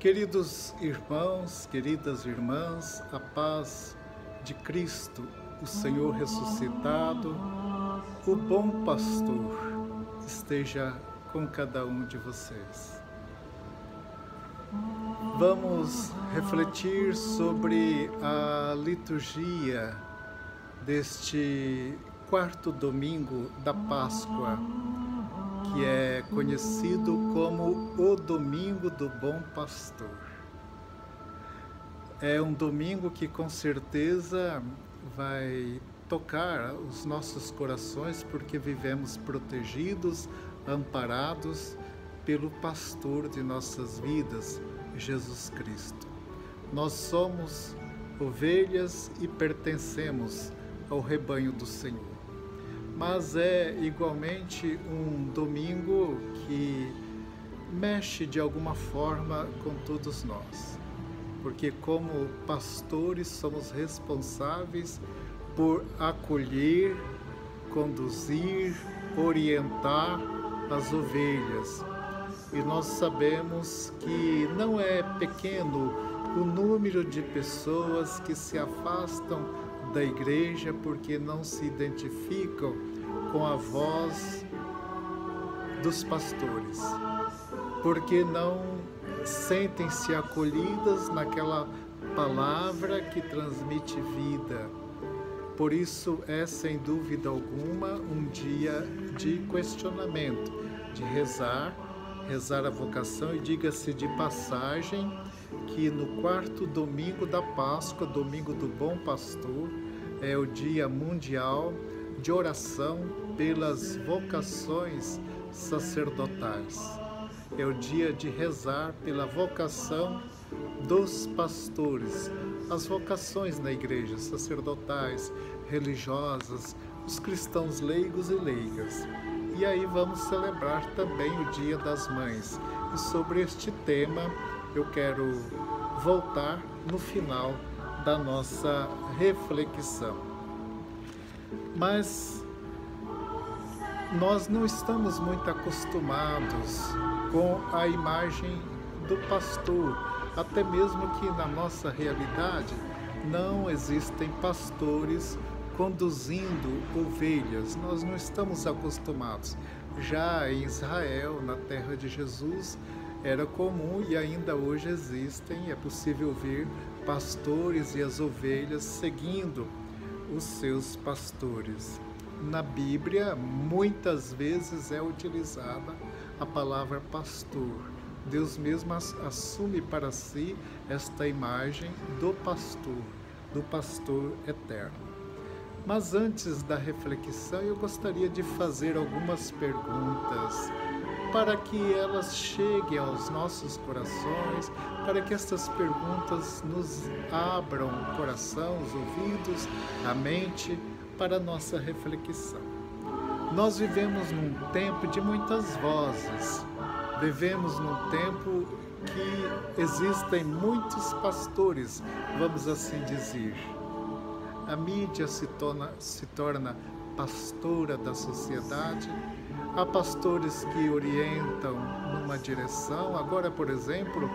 Queridos irmãos, queridas irmãs, a paz de Cristo, o Senhor ressuscitado, o bom pastor, esteja com cada um de vocês. Vamos refletir sobre a liturgia deste quarto domingo da Páscoa, que é conhecido como o Domingo do Bom Pastor. É um domingo que com certeza vai tocar os nossos corações, porque vivemos protegidos, amparados pelo pastor de nossas vidas, Jesus Cristo. Nós somos ovelhas e pertencemos ao rebanho do Senhor. Mas é igualmente um domingo que mexe de alguma forma com todos nós, porque como pastores somos responsáveis por acolher, conduzir, orientar as ovelhas. E nós sabemos que não é pequeno o número de pessoas que se afastam da igreja porque não se identificam com a voz dos pastores, porque não sentem-se acolhidas naquela palavra que transmite vida. Por isso é, sem dúvida alguma, um dia de questionamento, de rezar a vocação. E diga-se de passagem que no quarto domingo da Páscoa, domingo do Bom Pastor, é o dia mundial de oração pelas vocações sacerdotais. É o dia de rezar pela vocação dos pastores, as vocações na igreja, sacerdotais, religiosas, os cristãos leigos e leigas. E aí vamos celebrar também o Dia das Mães. E sobre este tema eu quero voltar no final da nossa reflexão. Mas nós não estamos muito acostumados com a imagem do pastor, até mesmo que na nossa realidade não existem pastores conduzindo ovelhas. Nós não estamos acostumados. Já em Israel, na terra de Jesus, era comum e ainda hoje existem, é possível ver pastores e as ovelhas seguindo os seus pastores. Na Bíblia, muitas vezes é utilizada a palavra pastor. Deus mesmo assume para si esta imagem do pastor eterno. Mas antes da reflexão, eu gostaria de fazer algumas perguntas para que elas cheguem aos nossos corações, para que estas perguntas nos abram o coração, os ouvidos, a mente, para a nossa reflexão. Nós vivemos num tempo de muitas vozes, vivemos num tempo que existem muitos pastores, vamos assim dizer. A mídia se torna pastora da sociedade. Há pastores que orientam numa direção. Agora, por exemplo,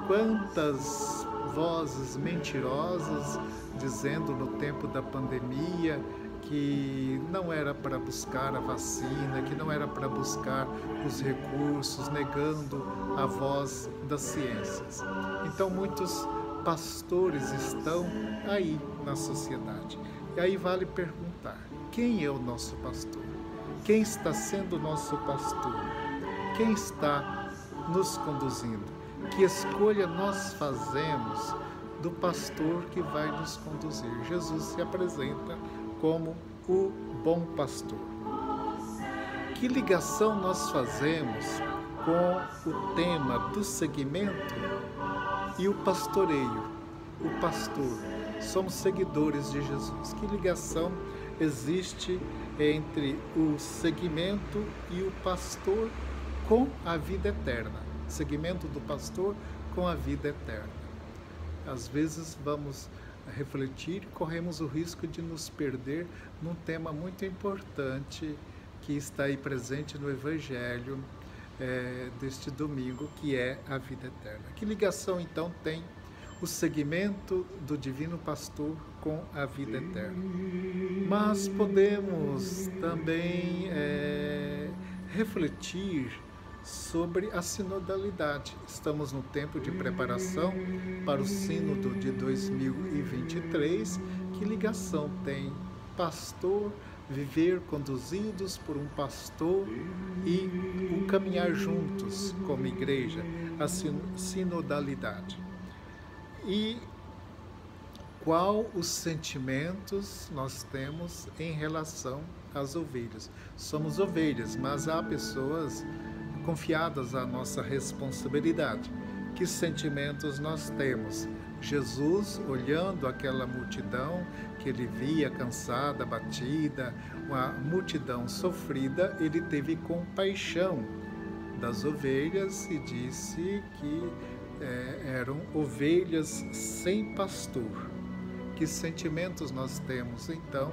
quantas vozes mentirosas dizendo no tempo da pandemia que não era para buscar a vacina, que não era para buscar os recursos, negando a voz das ciências. Então, muitos pastores estão aí na sociedade. E aí vale perguntar: quem é o nosso pastor? Quem está sendo o nosso pastor? Quem está nos conduzindo? Que escolha nós fazemos do pastor que vai nos conduzir? Jesus se apresenta como o bom pastor. Que ligação nós fazemos com o tema do seguimento e o pastoreio? O pastor, somos seguidores de Jesus. Que ligação existe entre o seguimento e o pastor com a vida eterna? Seguimento do pastor com a vida eterna. Às vezes vamos refletir, corremos o risco de nos perder num tema muito importante que está aí presente no Evangelho, deste domingo, que é a vida eterna. Que ligação então tem o segmento do Divino Pastor com a vida eterna? Mas podemos também refletir sobre a sinodalidade. Estamos no tempo de preparação para o Sínodo de 2023. Que ligação tem pastor, viver conduzidos por um pastor e o caminhar juntos como igreja, a sinodalidade? E qual os sentimentos nós temos em relação às ovelhas? Somos ovelhas, mas há pessoas confiadas à nossa responsabilidade. Que sentimentos nós temos? Jesus, olhando aquela multidão que ele via cansada, abatida, uma multidão sofrida, ele teve compaixão das ovelhas e disse que eram ovelhas sem pastor. Que sentimentos nós temos, então,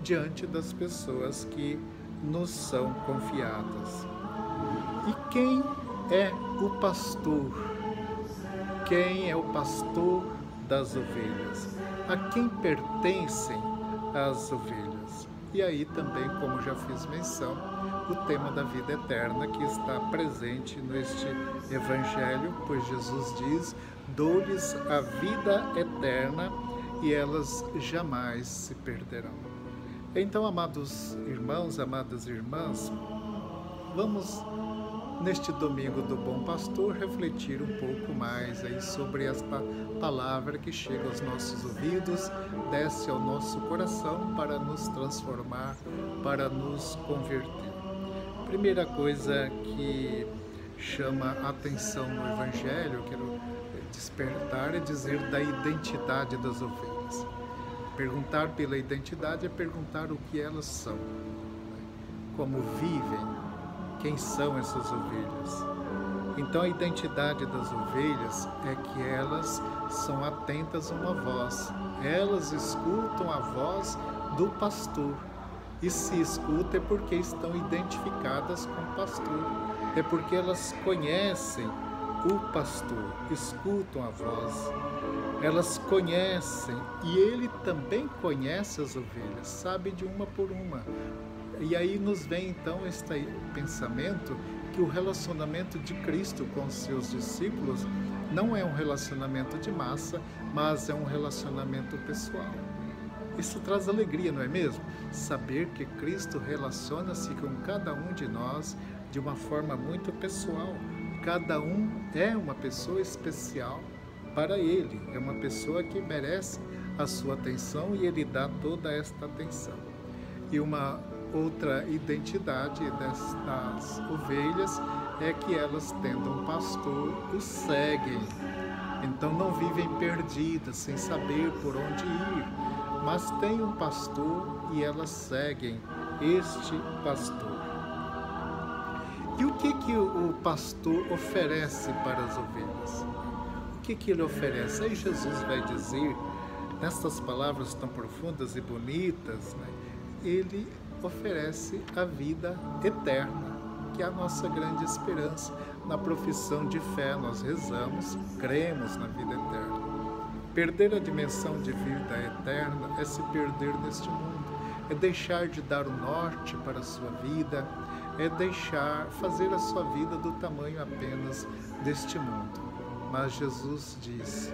diante das pessoas que nos são confiadas? E quem é o pastor? Quem é o pastor das ovelhas? A quem pertencem as ovelhas? E aí também, como já fiz menção, o tema da vida eterna que está presente neste Evangelho, pois Jesus diz: dou-lhes a vida eterna e elas jamais se perderão. Então, amados irmãos, amadas irmãs, vamos neste domingo do Bom Pastor refletir um pouco mais aí sobre esta palavra que chega aos nossos ouvidos, desce ao nosso coração para nos transformar, para nos converter. Primeira coisa que chama a atenção no Evangelho, quero despertar, é dizer da identidade das ovelhas. Perguntar pela identidade é perguntar o que elas são, como vivem, quem são essas ovelhas. Então a identidade das ovelhas é que elas são atentas a uma voz, elas escutam a voz do pastor. E se escutam é porque estão identificadas com o pastor, é porque elas conhecem o pastor, escutam a voz, elas conhecem, e ele também conhece as ovelhas, sabe de uma por uma. E aí nos vem então este pensamento que o relacionamento de Cristo com os seus discípulos não é um relacionamento de massa, mas é um relacionamento pessoal. Isso traz alegria, não é mesmo? Saber que Cristo relaciona-se com cada um de nós de uma forma muito pessoal. Cada um é uma pessoa especial para Ele, é uma pessoa que merece a sua atenção e Ele dá toda esta atenção. E uma outra identidade destas ovelhas é que elas, tendo um pastor, o seguem. Então não vivem perdidas, sem saber por onde ir, mas tem um pastor e elas seguem este pastor. E o que o pastor oferece para as ovelhas? O que ele oferece? Aí Jesus vai dizer, nestas palavras tão profundas e bonitas, né? Ele oferece a vida eterna, que é a nossa grande esperança. Na profissão de fé nós rezamos, cremos na vida eterna. Perder a dimensão de vida eterna é se perder neste mundo, é deixar de dar o norte para a sua vida, é fazer a sua vida do tamanho apenas deste mundo. Mas Jesus diz: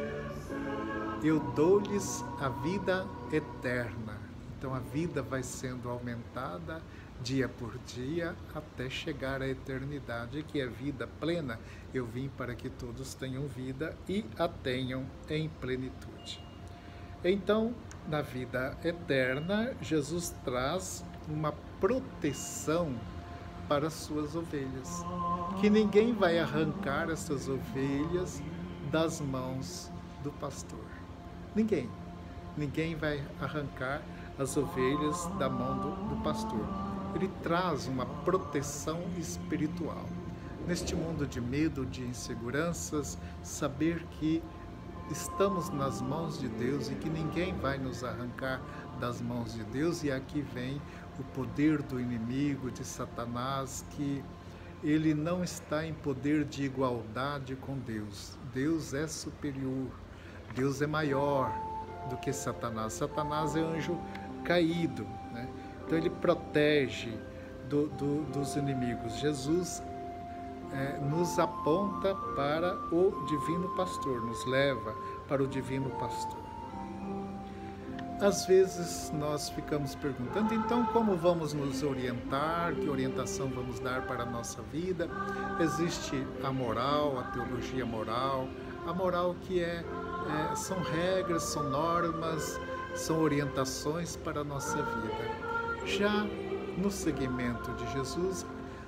eu dou-lhes a vida eterna. Então a vida vai sendo aumentada dia por dia até chegar à eternidade, que é vida plena. Eu vim para que todos tenham vida e a tenham em plenitude. Então, na vida eterna, Jesus traz uma proteção para as suas ovelhas, que ninguém vai arrancar essas ovelhas das mãos do pastor. Ninguém vai arrancar as ovelhas da mão do pastor. Ele traz uma proteção espiritual. Neste mundo de medo, de inseguranças, saber que estamos nas mãos de Deus e que ninguém vai nos arrancar das mãos de Deus. E aqui vem o poder do inimigo, de Satanás, que ele não está em poder de igualdade com Deus. Deus é superior, Deus é maior do que Satanás. Satanás é anjo caído, né? Então ele protege dos inimigos. Jesus nos aponta para o divino pastor, nos leva para o divino pastor. Às vezes nós ficamos perguntando, então como vamos nos orientar, que orientação vamos dar para a nossa vida? Existe a moral, a teologia moral, a moral que são regras, são normas, são orientações para a nossa vida. Já no seguimento de Jesus,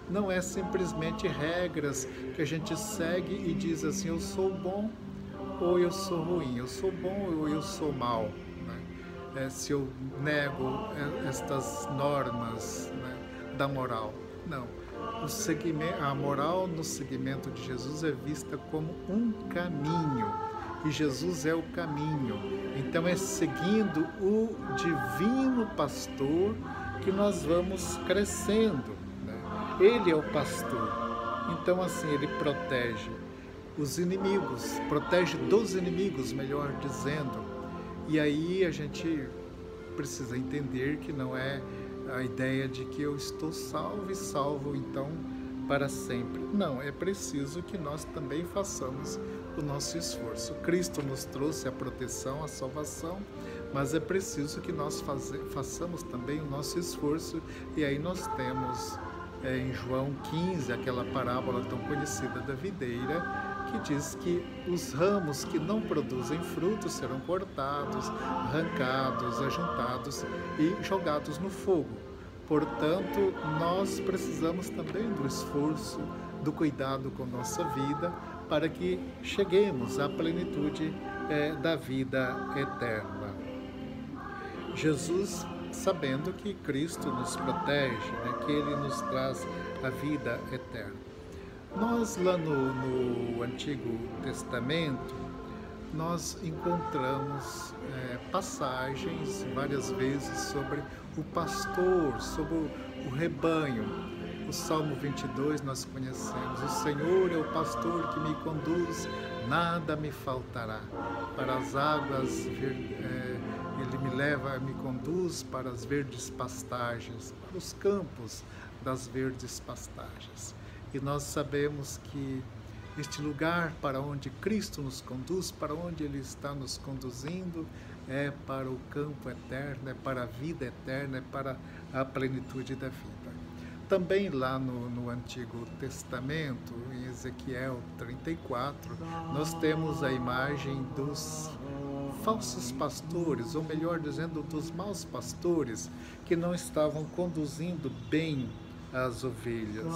não é simplesmente regras que a gente segue e diz assim, eu sou bom ou eu sou ruim, eu sou bom ou eu sou mal, né? Se eu nego estas normas, né, da moral. Não. A moral no seguimento de Jesus é vista como um caminho, e Jesus é o caminho. Então é seguindo o divino pastor que nós vamos crescendo, né? Ele é o pastor. Então assim, ele protege os inimigos, protege dos inimigos, melhor dizendo. E aí a gente precisa entender que não é a ideia de que eu estou salvo e salvo então para sempre. Não, é preciso que nós também façamos o nosso esforço. Cristo nos trouxe a proteção, a salvação, mas é preciso que nós façamos também o nosso esforço. E aí nós temos em João 15, aquela parábola tão conhecida da videira, que diz que os ramos que não produzem frutos serão cortados, arrancados, ajuntados e jogados no fogo. Portanto, nós precisamos também do esforço, do cuidado com nossa vida, para que cheguemos à plenitude da vida eterna. Jesus, sabendo que Cristo nos protege, né, que Ele nos traz a vida eterna. Nós lá no Antigo Testamento, nós encontramos passagens várias vezes sobre o pastor, sobre o rebanho. O Salmo 22 nós conhecemos: o Senhor é o pastor que me conduz, nada me faltará. Para as águas, Ele me leva, me conduz para as verdes pastagens, para os campos das verdes pastagens. E nós sabemos que este lugar para onde Cristo nos conduz, para onde Ele está nos conduzindo, é para o campo eterno, é para a vida eterna, é para a plenitude da vida. Também lá no Antigo Testamento, em Ezequiel 34, nós temos a imagem dos falsos pastores, ou melhor dizendo, dos maus pastores, que não estavam conduzindo bem as ovelhas.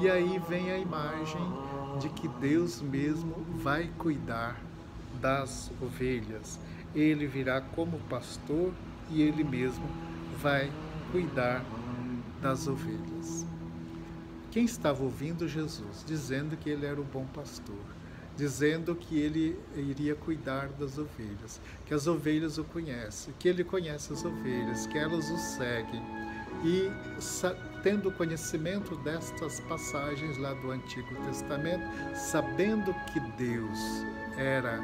E aí vem a imagem de que Deus mesmo vai cuidar das ovelhas. Ele virá como pastor e Ele mesmo vai cuidar das ovelhas. Quem estava ouvindo Jesus, dizendo que Ele era o bom pastor, dizendo que Ele iria cuidar das ovelhas, que as ovelhas o conhecem, que Ele conhece as ovelhas, que elas o seguem. E tendo conhecimento destas passagens lá do Antigo Testamento, sabendo que Deus era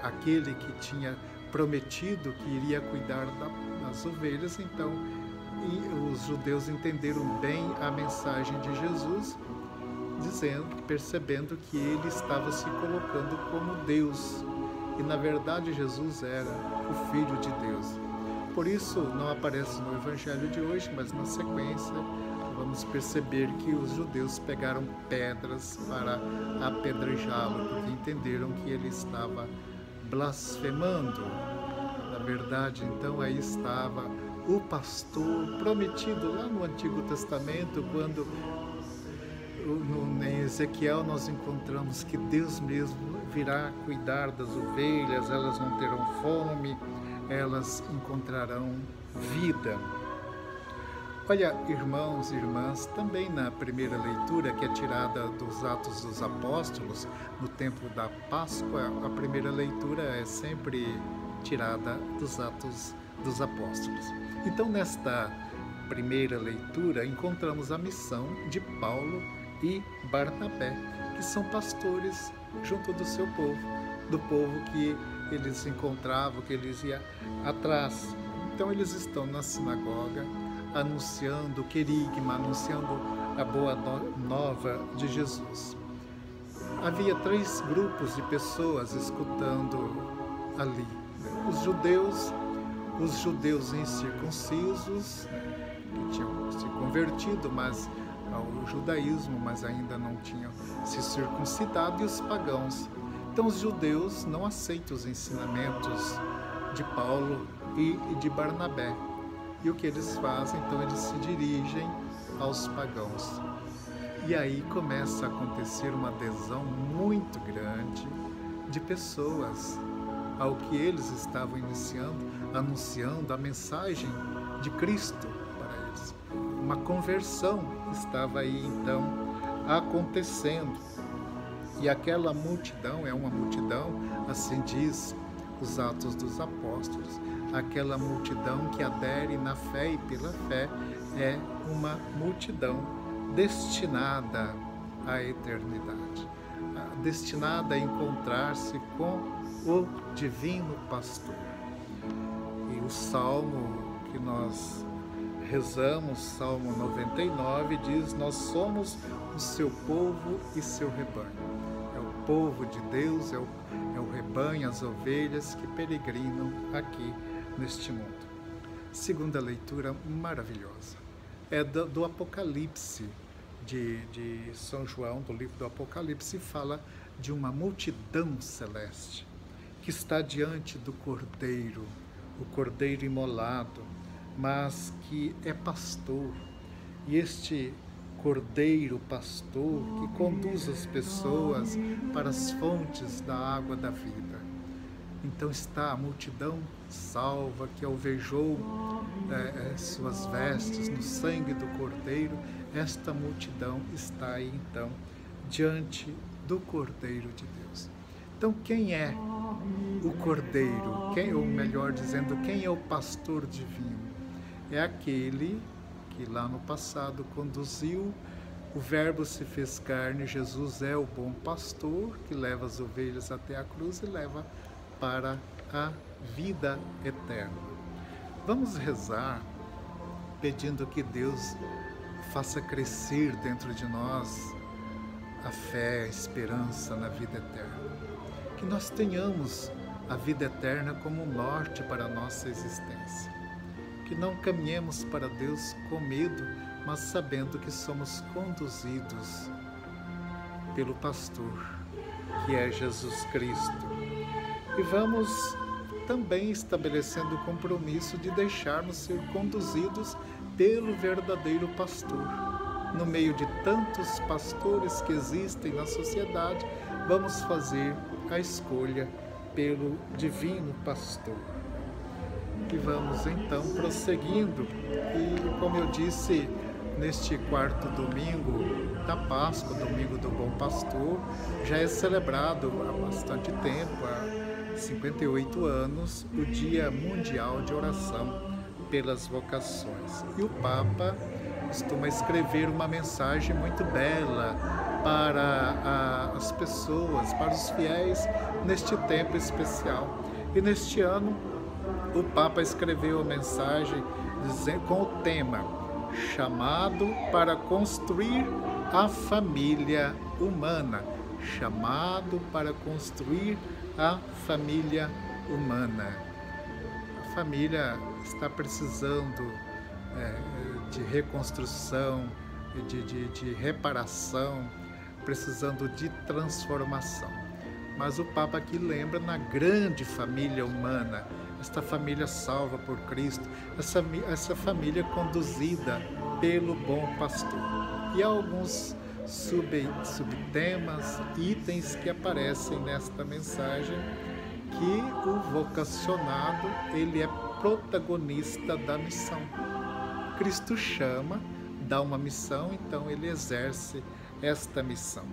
aquele que tinha prometido que iria cuidar das ovelhas, então os judeus entenderam bem a mensagem de Jesus, percebendo que ele estava se colocando como Deus, e na verdade Jesus era o Filho de Deus. Por isso não aparece no Evangelho de hoje, mas na sequência vamos perceber que os judeus pegaram pedras para apedrejá-lo, porque entenderam que ele estava blasfemando. Na verdade, então, aí estava o pastor prometido lá no Antigo Testamento, quando em Ezequiel nós encontramos que Deus mesmo virá cuidar das ovelhas, elas não terão fome, elas encontrarão vida. Olha, irmãos e irmãs, também na primeira leitura, que é tirada dos Atos dos Apóstolos, no tempo da Páscoa, a primeira leitura é sempre tirada dos Atos dos Apóstolos. Então, nesta primeira leitura, encontramos a missão de Paulo e Barnabé, que são pastores junto do seu povo, do povo que eles encontravam, que eles iam atrás. Então eles estão na sinagoga anunciando o querigma, anunciando a boa nova de Jesus. Havia 3 grupos de pessoas escutando ali. Os judeus incircuncisos, que tinham se convertido ao judaísmo, mas ainda não tinham se circuncidado, e os pagãos. Então os judeus não aceitam os ensinamentos de Paulo e de Barnabé. E o que eles fazem? Então eles se dirigem aos pagãos. E aí começa a acontecer uma adesão muito grande de pessoas ao que eles estavam anunciando a mensagem de Cristo para eles. Uma conversão estava aí então acontecendo. E aquela multidão é uma multidão, assim diz os Atos dos Apóstolos, aquela multidão que adere na fé e pela fé é uma multidão destinada à eternidade, destinada a encontrar-se com o Divino Pastor. E o salmo que nós rezamos, Salmo 99, diz: nós somos o seu povo e seu rebanho. É o povo de Deus, é o rebanho, as ovelhas que peregrinam aqui neste mundo. Segunda leitura maravilhosa é do Apocalipse, de São João, do livro do Apocalipse, fala de uma multidão celeste que está diante do Cordeiro, o Cordeiro imolado, mas que é pastor. E este Cordeiro pastor que conduz as pessoas para as fontes da água da vida. Então está a multidão salva que alvejou suas vestes no sangue do Cordeiro. Esta multidão está aí então diante do Cordeiro de Deus. Então quem é o Cordeiro? Ou melhor dizendo, quem é o pastor divino? É aquele que lá no passado conduziu, o Verbo se fez carne. Jesus é o bom pastor que leva as ovelhas até a cruz e leva para a vida eterna. Vamos rezar pedindo que Deus faça crescer dentro de nós a fé, a esperança na vida eterna. Que nós tenhamos a vida eterna como norte para a nossa existência. Que não caminhemos para Deus com medo, mas sabendo que somos conduzidos pelo pastor, que é Jesus Cristo. E vamos também estabelecendo o compromisso de deixarmos ser conduzidos pelo verdadeiro pastor. No meio de tantos pastores que existem na sociedade, vamos fazer a escolha pelo divino pastor. E vamos então prosseguindo, e como eu disse, neste 4º domingo da Páscoa, domingo do Bom Pastor, já é celebrado há bastante tempo, há 58 anos, o Dia Mundial de Oração pelas Vocações. E o Papa costuma escrever uma mensagem muito bela para as pessoas, para os fiéis, neste tempo especial. E neste ano, o Papa escreveu a mensagem com o tema Chamado para construir a família humana. Chamado para construir a família humana. A família está precisando de reconstrução, de reparação, precisando de transformação. Mas o Papa aqui lembra na grande família humana, esta família salva por Cristo, essa família conduzida pelo bom pastor. E há alguns subtemas, itens que aparecem nesta mensagem, que o vocacionado, ele é protagonista da missão. Cristo chama, dá uma missão, então ele exerce esta missão.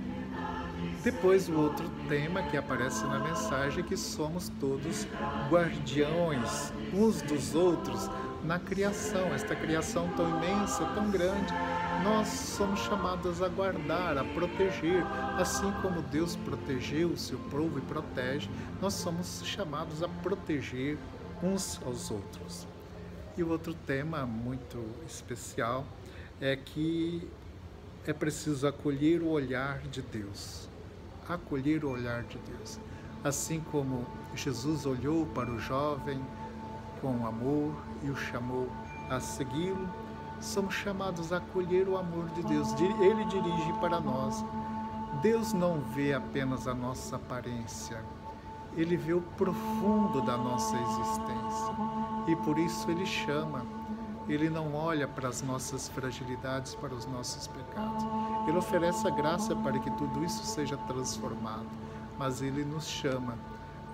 Depois o outro tema que aparece na mensagem é que somos todos guardiões uns dos outros na criação, esta criação tão imensa, tão grande, nós somos chamados a guardar, a proteger, assim como Deus protegeu o seu povo e protege, nós somos chamados a proteger uns aos outros. E o outro tema muito especial é que é preciso acolher o olhar de Deus. Acolher o olhar de Deus. Assim como Jesus olhou para o jovem com amor e o chamou a segui-lo, somos chamados a acolher o amor de Deus. Ele dirige para nós. Deus não vê apenas a nossa aparência, Ele vê o profundo da nossa existência. E por isso Ele chama. Ele não olha para as nossas fragilidades, para os nossos pecados. Ele oferece a graça para que tudo isso seja transformado. Mas Ele nos chama.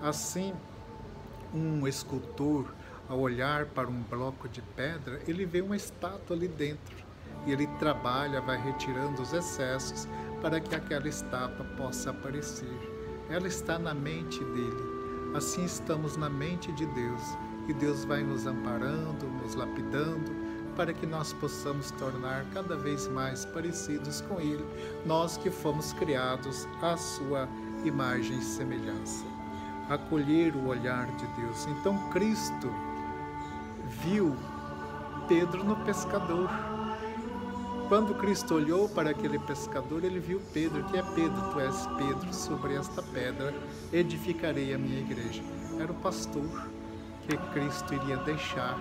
Assim, um escultor, ao olhar para um bloco de pedra, ele vê uma estátua ali dentro. E ele trabalha, vai retirando os excessos para que aquela estátua possa aparecer. Ela está na mente dele. Assim estamos na mente de Deus. E Deus vai nos amparando, nos lapidando, para que nós possamos tornar cada vez mais parecidos com Ele, nós que fomos criados à sua imagem e semelhança. Acolher o olhar de Deus. Então Cristo viu Pedro no pescador. Quando Cristo olhou para aquele pescador, ele viu Pedro, que é Pedro, tu és Pedro, sobre esta pedra edificarei a minha igreja. Era o pastor que Cristo iria deixar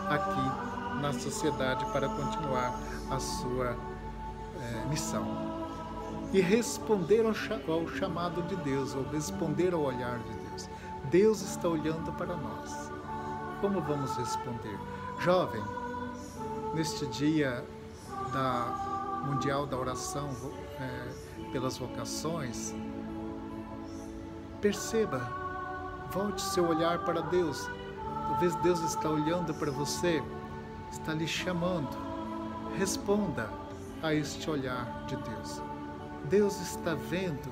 aqui na sociedade para continuar a sua missão. E responder ao chamado de Deus, ou responder ao olhar de Deus. Deus está olhando para nós. Como vamos responder? Jovem, neste dia mundial da oração pelas vocações, perceba, volte seu olhar para Deus. Talvez Deus está olhando para você, está lhe chamando. Responda a este olhar de Deus. Deus está vendo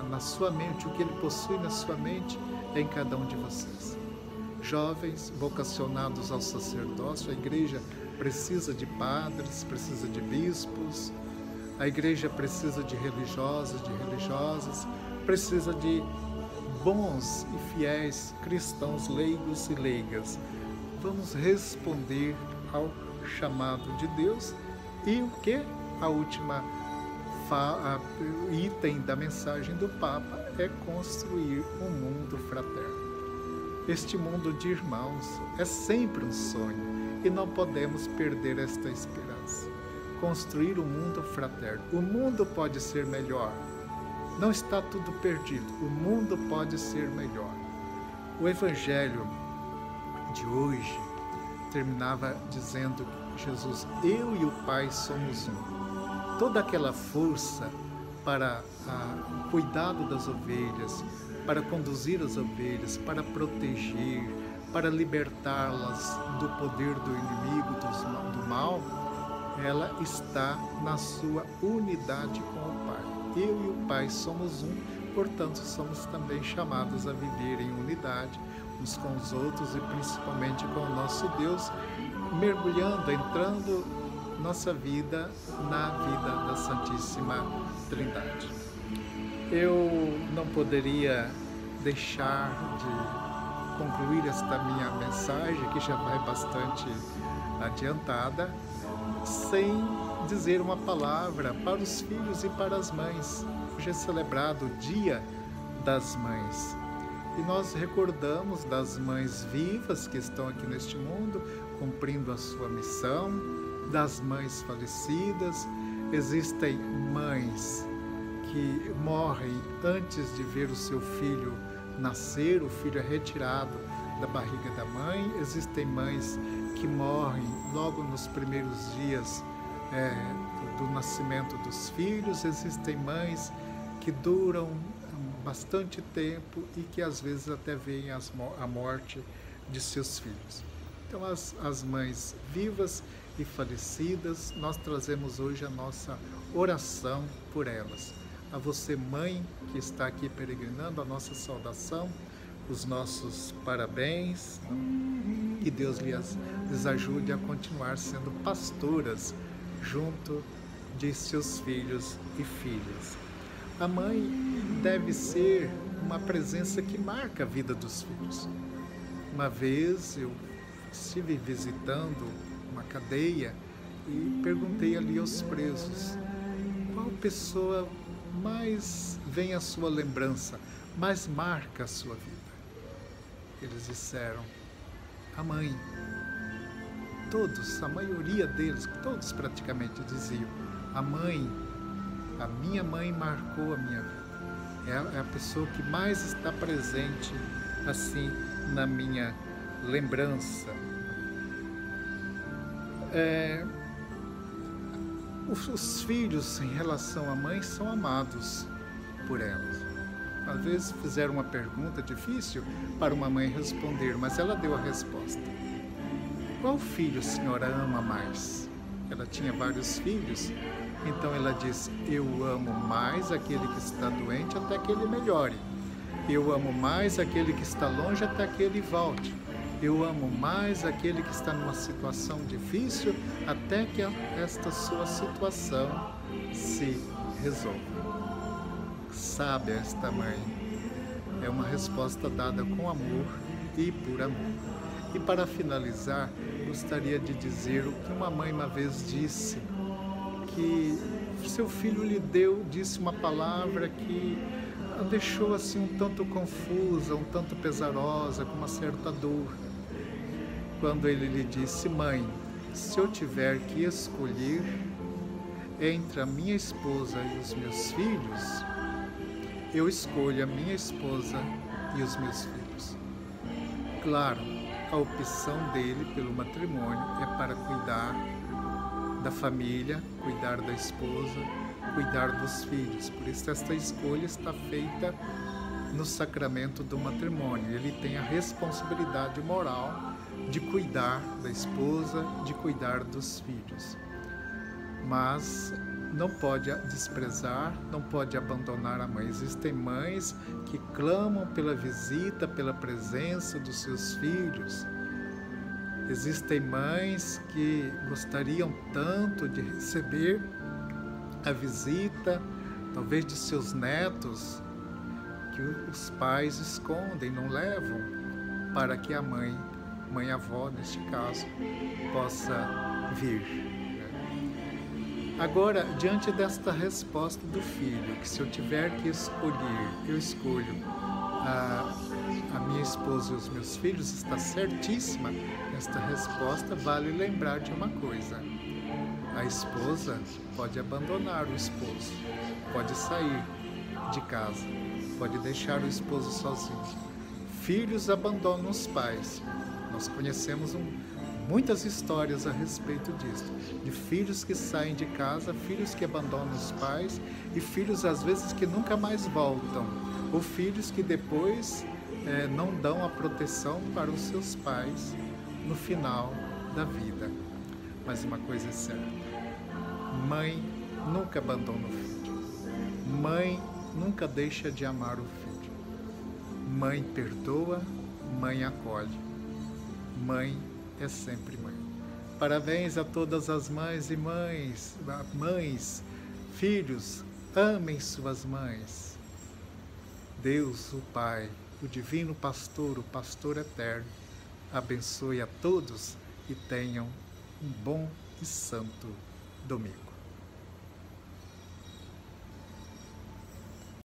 na sua mente, o que Ele possui na sua mente é em cada um de vocês. Jovens vocacionados ao sacerdócio, a igreja precisa de padres, precisa de bispos, a igreja precisa de religiosos, de religiosas, precisa de bons e fiéis cristãos leigos e leigas. Vamos responder ao chamado de Deus. E o que? A última item da mensagem do Papa é construir um mundo fraterno. Este mundo de irmãos é sempre um sonho e não podemos perder esta esperança. Construir um mundo fraterno. O mundo pode ser melhor. Não está tudo perdido. O mundo pode ser melhor. O Evangelho de hoje terminava dizendo que Jesus, eu e o Pai somos um. Toda aquela força para o cuidado das ovelhas, para conduzir as ovelhas, para proteger, para libertá-las do poder do inimigo, do mal, ela está na sua unidade com o Pai. Eu e o Pai somos um, portanto somos também chamados a viver em unidade uns com os outros e principalmente com o nosso Deus, mergulhando, entrando nossa vida na vida da Santíssima Trindade. Eu não poderia deixar de concluir esta minha mensagem, que já vai bastante adiantada, sem dizer uma palavra para os filhos e para as mães. Hoje é celebrado o Dia das Mães. E nós recordamos das mães vivas que estão aqui neste mundo, cumprindo a sua missão, das mães falecidas. Existem mães que morrem antes de ver o seu filho nascer, o filho é retirado da barriga da mãe. Existem mães que morrem logo nos primeiros dias do nascimento dos filhos. Existem mães que duram bastante tempo e que às vezes até veem a morte de seus filhos. Então as mães vivas e falecidas, nós trazemos hoje a nossa oração por elas. A você, mãe, que está aqui peregrinando, a nossa saudação, os nossos parabéns, que Deus lhes ajude a continuar sendo pastoras junto de seus filhos e filhas. A mãe deve ser uma presença que marca a vida dos filhos. Uma vez eu estive visitando uma cadeia e perguntei ali aos presos qual pessoa mais vem à sua lembrança, mais marca a sua vida. Eles disseram, a mãe. Todos, a maioria deles, todos praticamente diziam, a minha mãe marcou a minha vida. É a pessoa que mais está presente, assim, na minha lembrança. Os filhos, em relação à mãe, são amados por elas. Às vezes fizeram uma pergunta difícil para uma mãe responder, mas ela deu a resposta. Qual filho a senhora ama mais? Ela tinha vários filhos, então ela disse, eu amo mais aquele que está doente até que ele melhore. Eu amo mais aquele que está longe até que ele volte. Eu amo mais aquele que está numa situação difícil até que esta sua situação se resolva. Sabe esta mãe? É uma resposta dada com amor e por amor. E para finalizar, gostaria de dizer o que uma mãe uma vez disse, que seu filho lhe disse uma palavra que a deixou assim um tanto confusa, um tanto pesarosa, com uma certa dor. Quando ele lhe disse, mãe, se eu tiver que escolher entre a minha esposa e os meus filhos, eu escolho a minha esposa e os meus filhos. Claro, a opção dele pelo matrimônio é para cuidar da família, cuidar da esposa, cuidar dos filhos. Por isso esta escolha está feita no sacramento do matrimônio. Ele tem a responsabilidade moral de cuidar da esposa, de cuidar dos filhos. Mas não pode desprezar, não pode abandonar a mãe. Existem mães que clamam pela visita, pela presença dos seus filhos. Existem mães que gostariam tanto de receber a visita, talvez de seus netos, que os pais escondem, não levam, para que a mãe-avó, neste caso, possa vir. Agora, diante desta resposta do filho, que se eu tiver que escolher, eu escolho a minha esposa e os meus filhos, está certíssima. Esta resposta vale lembrar de uma coisa. A esposa pode abandonar o esposo, pode sair de casa, pode deixar o esposo sozinho. Filhos abandonam os pais. Nós conhecemos muitas histórias a respeito disso, de filhos que saem de casa, filhos que abandonam os pais e filhos às vezes que nunca mais voltam, ou filhos que depois não dão a proteção para os seus pais no final da vida. Mas uma coisa é certa, mãe nunca abandona o filho, mãe nunca deixa de amar o filho, mãe perdoa, mãe acolhe, mãe é sempre mãe. Parabéns a todas as mães e mães, filhos, amem suas mães. Deus, o Pai, o Divino Pastor, o Pastor Eterno, abençoe a todos e tenham um bom e santo domingo.